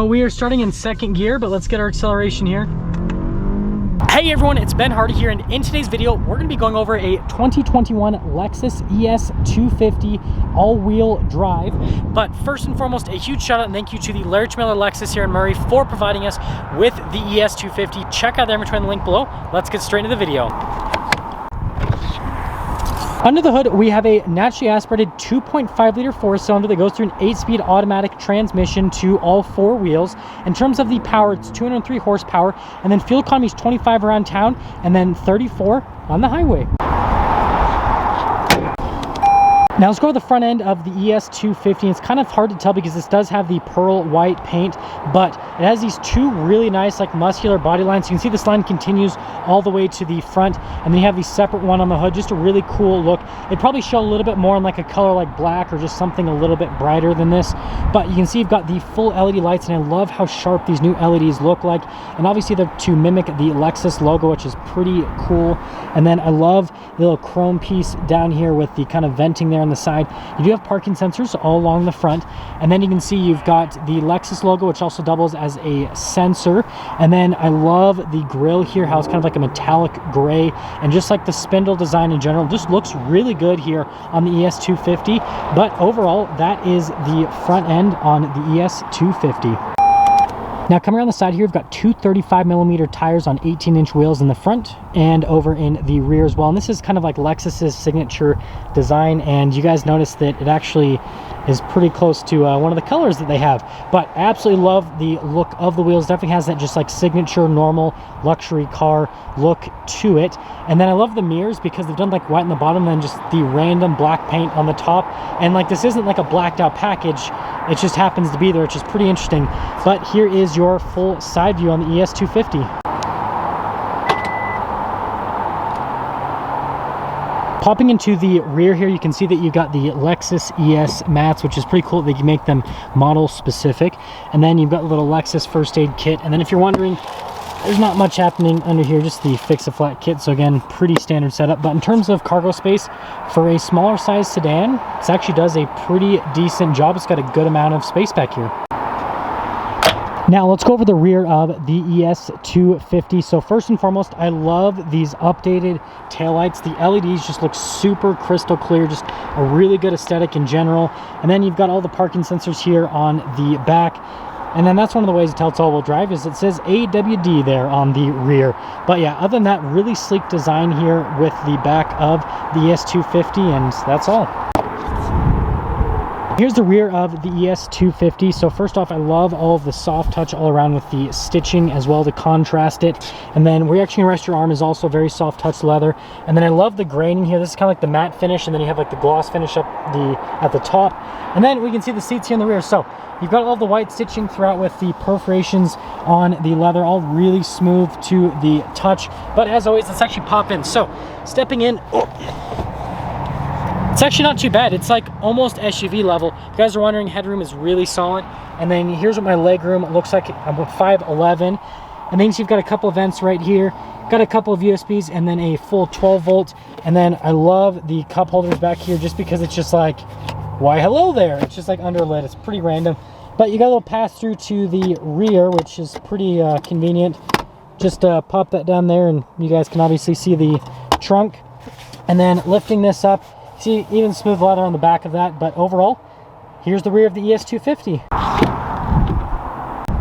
So we are starting in second gear, but let's get our acceleration here. Hey everyone, it's Ben Hardy here, and in today's video, we're gonna be going over a 2021 Lexus ES 250 all-wheel drive. But first and foremost, a huge shout out and thank you to the Larry Miller Lexus here in Murray for providing us with the ES 250. Check out their inventory in the link below. Let's get straight into the video. Under the hood, we have a naturally aspirated 2.5 liter four-cylinder that goes through an 8-speed automatic transmission to all four wheels. In terms of the power, it's 203 horsepower, and then fuel economy is 25 around town, and then 34 on the highway. Now let's go to the front end of the ES 250. It's kind of hard to tell because this does have the pearl white paint, but it has these two really nice like muscular body lines. You can see this line continues all the way to the front, and then you have the separate one on the hood. Just a really cool look. It'd probably show a little bit more in like a color like black or just something a little bit brighter than this, but you can see you've got the full LED lights, and I love how sharp these new LEDs look like. And obviously they're to mimic the Lexus logo, which is pretty cool. And then I love the little chrome piece down here with the kind of venting there on the side. You do have parking sensors all along the front, and then you can see you've got the Lexus logo, which also doubles as a sensor. And then I love the grille here, how it's kind of like a metallic gray, and just like the spindle design in general just looks really good here on the ES 250. But overall, that is the front end on the ES 250. Now coming around the side here, we've got two 35mm tires on 18-inch wheels in the front and over in the rear as well. And this is kind of like Lexus's signature design, and you guys notice that it actually is pretty close to one of the colors that they have. But I absolutely love the look of the wheels. Definitely has that just like signature normal luxury car look to it. And then I love the mirrors because they've done like white on the bottom and then just the random black paint on the top. And like this isn't like a blacked out package, it just happens to be there, which is pretty interesting. But here is your full side view on the ES 250. Popping into the rear here, you can see that you've got the Lexus ES mats, which is pretty cool. They can make them model specific. And then you've got a little Lexus first aid kit. And then if you're wondering, there's not much happening under here, just the fix-a-flat kit. So again, pretty standard setup. But in terms of cargo space, for a smaller size sedan, it actually does a pretty decent job. It's got a good amount of space back here. Now let's go over the rear of the ES 250. So first and foremost, I love these updated taillights. The LEDs just look super crystal clear, just a really good aesthetic in general. And then you've got all the parking sensors here on the back. And then that's one of the ways to tell it's all-wheel drive is it says AWD there on the rear. But yeah, other than that, really sleek design here with the back of the ES 250, and that's all. Here's the rear of the ES 250. So first off, I love all of the soft touch all around with the stitching as well to contrast it. And then where you actually rest your arm is also very soft touch leather. And then I love the graining here. This is kind of like the matte finish, and then you have like the gloss finish up at the top. And then we can see the seats here in the rear. So you've got all the white stitching throughout with the perforations on the leather, all really smooth to the touch. But as always, let's actually pop in. So stepping in, it's actually not too bad. It's like almost SUV level. If you guys are wondering, headroom is really solid. And then here's what my leg room looks like. I'm 5'11", and then you've got a couple of vents right here. Got a couple of USBs and then a full 12 volt. And then I love the cup holders back here just because it's just like, why hello there? It's just like underlit. It's pretty random. But you got a little pass through to the rear, which is pretty convenient. Just pop that down there, and you guys can obviously see the trunk. And then lifting this up, see even smooth leather on the back of that. But overall, here's the rear of the ES 250.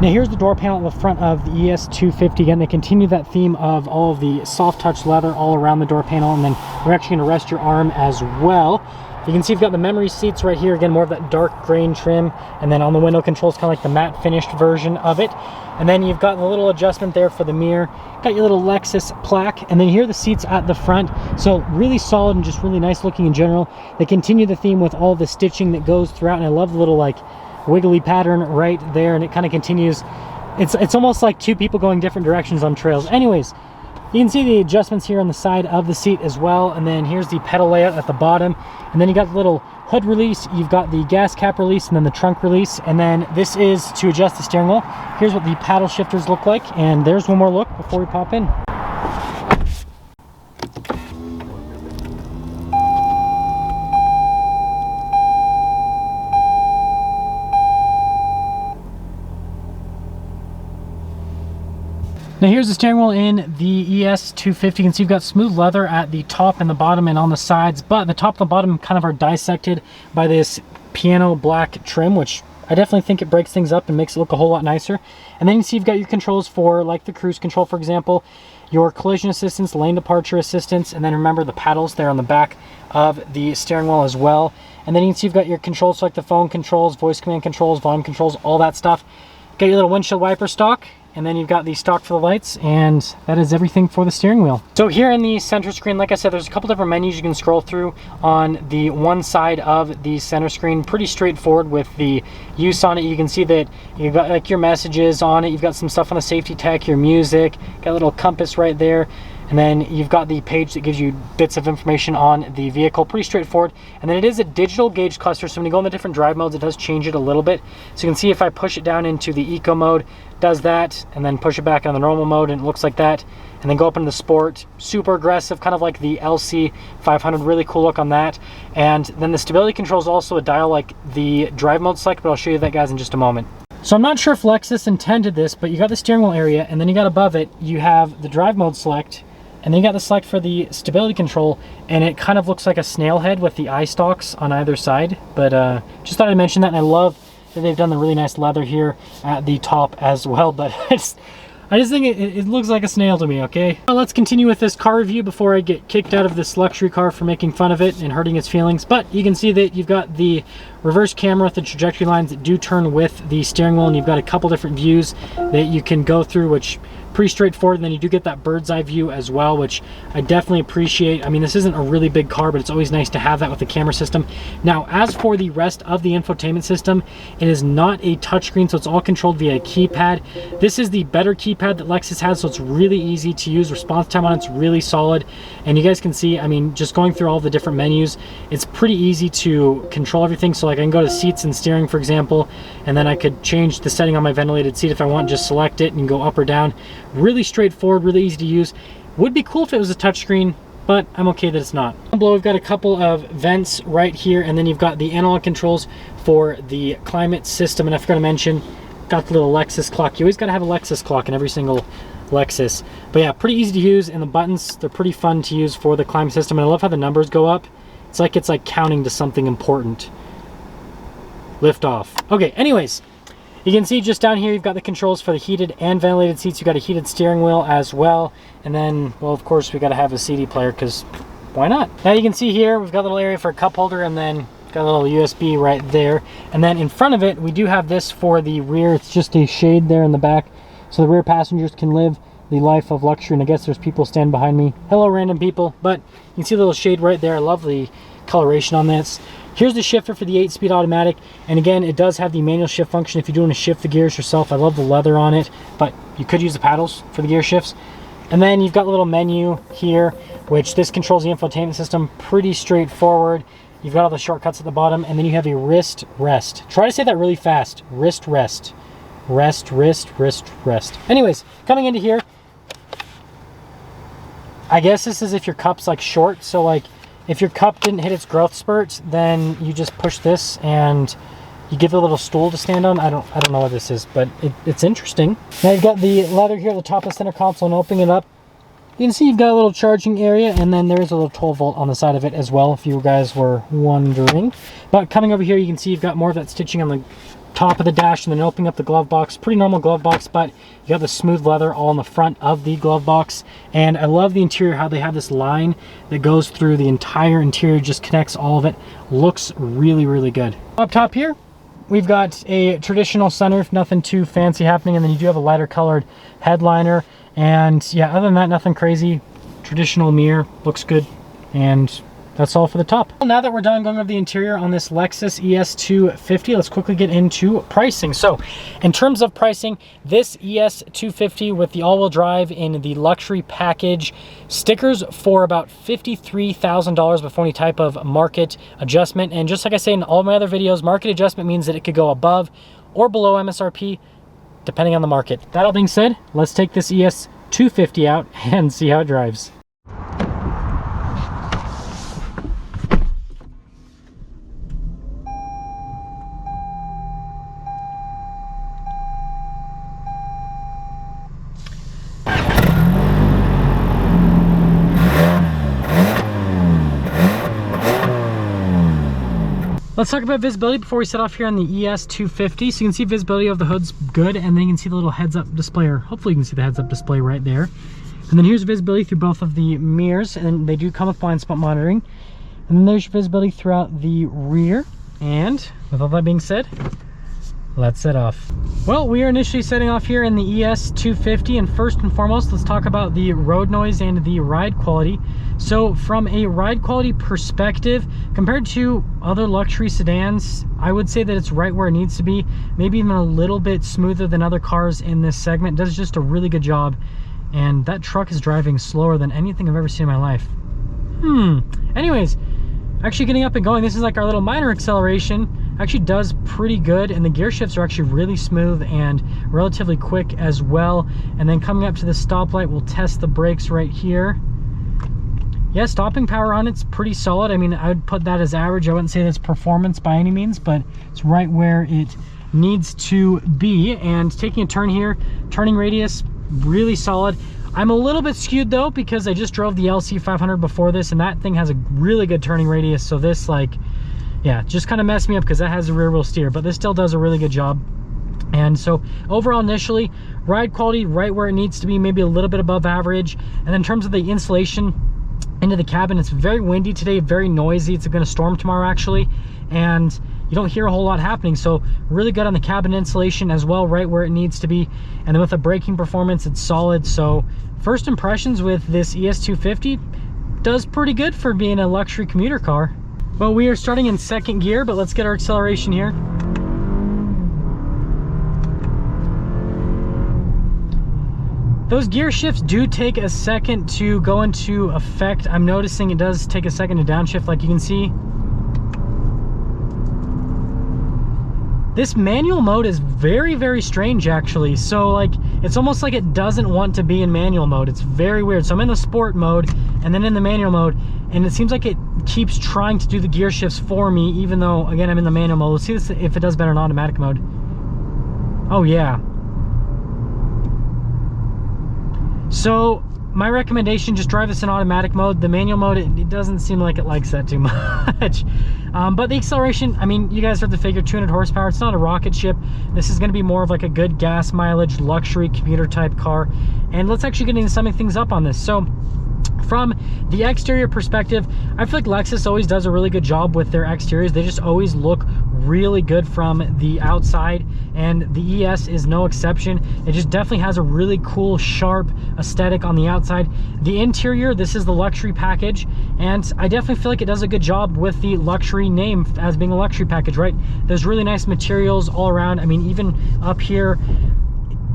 Now here's the door panel at the front of the ES 250. Again, they continue that theme of all of the soft touch leather all around the door panel, and then we're actually going to rest your arm as well. You can see you've got the memory seats right here. Again, more of that dark grain trim, and then on the window controls, kind of like the matte finished version of it. And then you've got a little adjustment there for the mirror. Got your little Lexus plaque, and then here are the seats at the front. So really solid and just really nice looking in general. They continue the theme with all the stitching that goes throughout, and I love the little like wiggly pattern right there, and it kind of continues. It's almost like two people going different directions on trails. Anyways, you can see the adjustments here on the side of the seat as well. And then here's the pedal layout at the bottom. And then you got the little hood release, you've got the gas cap release, and then the trunk release. And then this is to adjust the steering wheel. Here's what the paddle shifters look like. And there's one more look before we pop in. Now here's the steering wheel in the ES 250. You can see you've got smooth leather at the top and the bottom and on the sides, but the top and the bottom kind of are dissected by this piano black trim, which I definitely think it breaks things up and makes it look a whole lot nicer. And then you can see you've got your controls for like the cruise control, for example, your collision assistance, lane departure assistance, and then remember the paddles there on the back of the steering wheel as well. And then you can see you've got your controls for like the phone controls, voice command controls, volume controls, all that stuff. Got your little windshield wiper stock, and then you've got the stock for the lights, and that is everything for the steering wheel. So here in the center screen, like I said, there's a couple different menus you can scroll through on the one side of the center screen. Pretty straightforward with the use on it. You can see that you've got like your messages on it. You've got some stuff on the safety tech, your music, got a little compass right there. And then you've got the page that gives you bits of information on the vehicle. Pretty straightforward. And then it is a digital gauge cluster, so when you go in the different drive modes, it does change it a little bit. So you can see if I push it down into the eco mode, does that, and then push it back on the normal mode, and it looks like that. And then go up into the sport, super aggressive, kind of like the LC 500, really cool look on that. And then the stability control is also a dial like the drive mode select, but I'll show you that, guys, in just a moment. So I'm not sure if Lexus intended this, but you got the steering wheel area, and then you got above it, you have the drive mode select, and then you got the select for the stability control, and it kind of looks like a snail head with the eye stalks on either side. But just thought I'd mention that, and I love that they've done the really nice leather here at the top as well. But I just think it looks like a snail to me, okay? Well, let's continue with this car review before I get kicked out of this luxury car for making fun of it and hurting its feelings. But you can see that you've got the reverse camera with the trajectory lines that do turn with the steering wheel, and you've got a couple different views that you can go through, which pretty straightforward. And then you do get that bird's eye view as well, which I definitely appreciate. I mean, this isn't a really big car, but it's always nice to have that with the camera system. Now, as for the rest of the infotainment system, it is not a touchscreen, so it's all controlled via a keypad. This is the better keypad that Lexus has, so it's really easy to use. Response time on it's really solid, and you guys can see, I mean, just going through all the different menus, it's pretty easy to control everything. So like I can go to seats and steering, for example, and then I could change the setting on my ventilated seat if I want, just select it and go up or down. Really straightforward, really easy to use. Would be cool if it was a touchscreen, but I'm okay that it's not. Down below, we've got a couple of vents right here, and then you've got the analog controls for the climate system. And I forgot to mention, got the little Lexus clock. You always got to have a Lexus clock in every single Lexus. But yeah, pretty easy to use, and the buttons, they're pretty fun to use for the climate system. And I love how the numbers go up. It's like counting to something important. Lift off. Okay, anyways, you can see just down here, you've got the controls for the heated and ventilated seats. You've got a heated steering wheel as well. And then, well, of course, we got to have a CD player, because why not? Now you can see here, we've got a little area for a cup holder, and then got a little USB right there. And then in front of it, we do have this for the rear. It's just a shade there in the back, so the rear passengers can live the life of luxury. And I guess there's people standing behind me. Hello, random people. But you can see the little shade right there. I love the coloration on this. Here's the shifter for the 8-speed automatic, and again, it does have the manual shift function if you do want to shift the gears yourself. I love the leather on it, but you could use the paddles for the gear shifts. And then you've got a little menu here, which this controls the infotainment system. Pretty straightforward. You've got all the shortcuts at the bottom, and then you have a wrist rest. Try to say that really fast. Wrist rest. Rest, wrist, wrist, rest. Anyways, coming into here, I guess this is if your cup's like short, so like if your cup didn't hit its growth spurts, then you just push this and you give it a little stool to stand on. I don't know what this is, but it's interesting. Now you've got the leather here at the top of the center console, and opening it up, you can see you've got a little charging area, and then there's a little 12 volt on the side of it as well, if you guys were wondering. But coming over here, you can see you've got more of that stitching on the top of the dash, and then opening up the glove box. Pretty normal glove box, but you got the smooth leather all in the front of the glove box. And I love the interior, how they have this line that goes through the entire interior, just connects all of it. Looks really, really good. Up top here, we've got a traditional sunroof, nothing too fancy happening, and then you do have a lighter colored headliner. And yeah, other than that, nothing crazy. Traditional mirror, looks good, and that's all for the top. Well, now that we're done going over the interior on this Lexus ES 250, let's quickly get into pricing. So in terms of pricing, this ES 250 with the all-wheel drive in the luxury package, stickers for about $53,000 before any type of market adjustment. And just like I say in all my other videos, market adjustment means that it could go above or below MSRP, depending on the market. That all being said, let's take this ES 250 out and see how it drives. Let's talk about visibility before we set off here on the ES 250. So you can see visibility of the hood's good, and then you can see the little heads-up display, or hopefully you can see the heads-up display right there. And then here's visibility through both of the mirrors, and they do come with blind spot monitoring. And then there's your visibility throughout the rear. And with all that being said, let's set off. Well, we are initially setting off here in the ES 250, and first and foremost, let's talk about the road noise and the ride quality. So from a ride quality perspective, compared to other luxury sedans, I would say that it's right where it needs to be, maybe even a little bit smoother than other cars in this segment. It does just a really good job, and that truck is driving slower than anything I've ever seen in my life. Anyways, actually getting up and going, this is like our little minor acceleration. Actually does pretty good, and the gear shifts are actually really smooth and relatively quick as well. And then coming up to the stoplight, we'll test the brakes right here. Yeah, stopping power on it's pretty solid. I mean, I would put that as average. I wouldn't say that's performance by any means, but it's right where it needs to be. And taking a turn here, turning radius really solid. I'm a little bit skewed though, because I just drove the LC 500 before this, and that thing has a really good turning radius. So this, like, yeah, just kind of messed me up because that has a rear wheel steer, but this still does a really good job. And so overall, initially, ride quality right where it needs to be, maybe a little bit above average. And then in terms of the insulation into the cabin, it's very windy today, very noisy. It's going to storm tomorrow actually, and you don't hear a whole lot happening. So really good on the cabin insulation as well, right where it needs to be. And then with the braking performance, it's solid. So first impressions with this ES 250 does pretty good for being a luxury commuter car. Well, we are starting in second gear, but let's get our acceleration here. Those gear shifts do take a second to go into effect. I'm noticing it does take a second to downshift, like you can see. This manual mode is very, very strange actually. So like, it's almost like it doesn't want to be in manual mode. It's very weird. So I'm in the sport mode and then in the manual mode, and it seems like it keeps trying to do the gear shifts for me, even though again, I'm in the manual mode. Let's see this, if it does better in automatic mode. Oh yeah. So my recommendation, just drive this in automatic mode. The manual mode, it doesn't seem like it likes that too much. But the acceleration, I mean, you guys heard the figure, 200 horsepower. It's not a rocket ship. This is going to be more of like a good gas mileage, luxury commuter type car. And let's actually get into summing things up on this. So from the exterior perspective, I feel like Lexus always does a really good job with their exteriors. They just always look really good from the outside, and the ES is no exception. It just definitely has a really cool, sharp aesthetic on the outside. The interior, this is the luxury package, and I definitely feel like it does a good job with the luxury name as being a luxury package, right? There's really nice materials all around. I mean, even up here,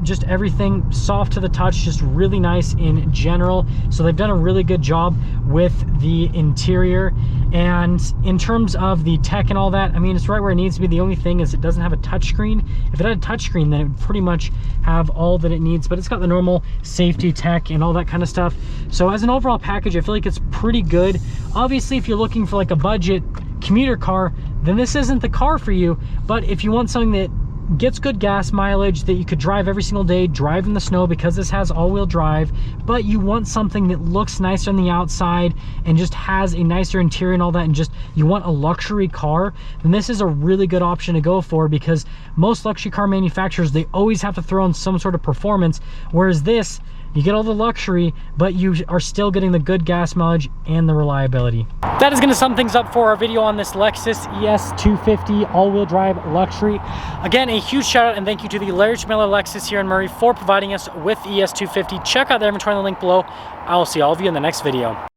just everything soft to the touch, just really nice in general. So they've done a really good job with the interior. And in terms of the tech and all that, I mean, it's right where it needs to be. The only thing is it doesn't have a touchscreen. If it had a touchscreen, then it would pretty much have all that it needs, but it's got the normal safety tech and all that kind of stuff. So as an overall package, I feel like it's pretty good. Obviously, if you're looking for like a budget commuter car, then this isn't the car for you. But if you want something that gets good gas mileage, that you could drive every single day, drive in the snow, because this has all-wheel drive, but you want something that looks nicer on the outside and just has a nicer interior and all that, and just you want a luxury car, then this is a really good option to go for, because most luxury car manufacturers, they always have to throw in some sort of performance, whereas this, you get all the luxury, but you are still getting the good gas mileage and the reliability. That is going to sum things up for our video on this Lexus ES 250 all-wheel drive luxury. Again, a huge shout out and thank you to the Larry Miller Lexus here in Murray for providing us with the ES 250. Check out their inventory in the link below. I will see all of you in the next video.